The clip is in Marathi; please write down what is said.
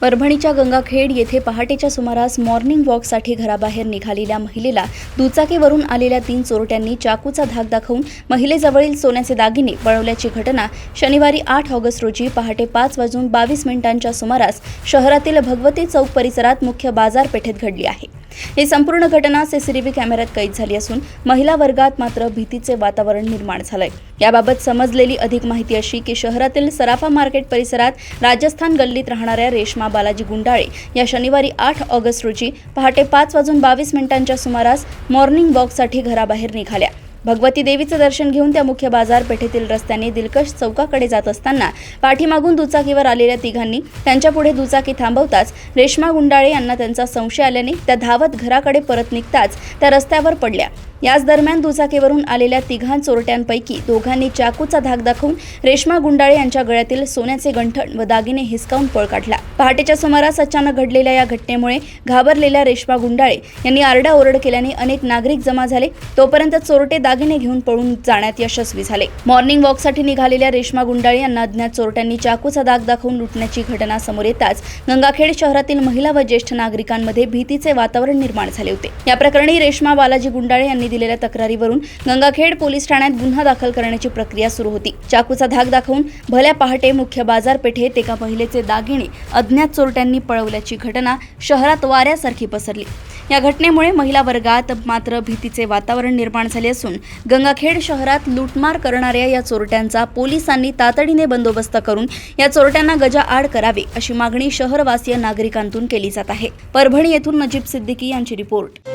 परभणीच्या गंगाखेड येथे पहाटेच्या सुमारास मॉर्निंग वॉकसाठी घराबाहेर निघालेल्या महिलेला दुचाकीवरून आलेल्या 3 चोरट्यांनी चाकूचा धाक दाखवून महिलेजवळील सोन्याचे दागिने पळवल्याची घटना शनिवारी 8 ऑगस्ट रोजी पहाटे 5:22 सुमारास शहरातील भगवती चौक परिसरात मुख्य बाजारपेठेत घडली आहे। ही संपूर्ण घटना सीसीटीव्ही कॅमेऱ्यात कैद झाली असून महिला वर्गात मात्र भीतीचे वातावरण निर्माण झालंय। याबाबत समजलेली अधिक माहिती अशी की शहरातील सराफा मार्केट परिसरात राजस्थान गल्लीत राहणाऱ्या रेश्मा बालाजी गुंडाळे या शनिवारी 8 ऑगस्ट रोजी पहाटे 5:22 सुमारास मॉर्निंग वॉकसाठी घराबाहेर निघाल्या। भगवती देवीचे दर्शन घेऊन त्या मुख्य बाजारपेठेतील रस्त्याने दिलकश चौकाकडे जात असताना पाठीमागून दुचाकीवर आलेल्या तिघांनी त्यांच्यापुढे दुचाकी थांबवताच रेश्मा गुंडाळे यांना त्यांचा संशय आल्याने त्या धावत घराकडे परत निघताच त्या रस्त्यावर पडल्या। याच दरम्यान दुचाकीवरून आलेल्या तिघां चोरट्यांपैकी दोघांनी चाकूचा धाक दाखवून रेश्मा गुंडाळे यांच्या गळ्यातील सोन्याचे गंठण व दागिने हिसकावून पळ काढला। पहाटेच्या सुमारास अचानक घडलेल्या या घटनेमुळे घाबरलेल्या रेश्मा गुंडाळे यांनी आरडाओरड केल्याने अनेक नागरिक जमा झाले। तोपर्यंत चोरटे दागिने घेऊन पळून जाण्यात यशस्वी झाले। मॉर्निंग वॉकसाठी निघालेल्या रेश्मा गुंडाळे यांना अज्ञात चोरट्यांनी चाकूचा धाक दाखवून लुटण्याची घटना समोर येताच गंगाखेड शहरातील महिला व ज्येष्ठ नागरिकांमध्ये भीतीचे वातावरण निर्माण झाले होते। या प्रकरणी रेश्मा बालाजी गुंडाळे यांनी दिलेल्या तक्रारीवरून गंगाखेड पोलीस ठाण्यात गुन्हा दाखल करण्याची प्रक्रिया सुरू होती। चाकूचा धाक दाखवून भल्या पहाटे मुख्य बाजारपेठेत एका महिलेचे दागिने अज्ञात चोरट्यांनी पळवल्याची घटना शहरात वाऱ्यासारखी पसरली। या घटनेमुळे महिला वर्गात मात्र भीतीचे वातावरण निर्माण झाले असून गंगाखेड शहरात लूटमार करणाऱ्या या चोरट्यांचा पोलिसांनी तातडीने बंदोबस्त करून या चोरट्यांना गजाआड करावे अशी मागणी शहरवासीय नागरिकांतून केली जात आहे। परभणी येथून नजीब सिद्दीकी यांची रिपोर्ट।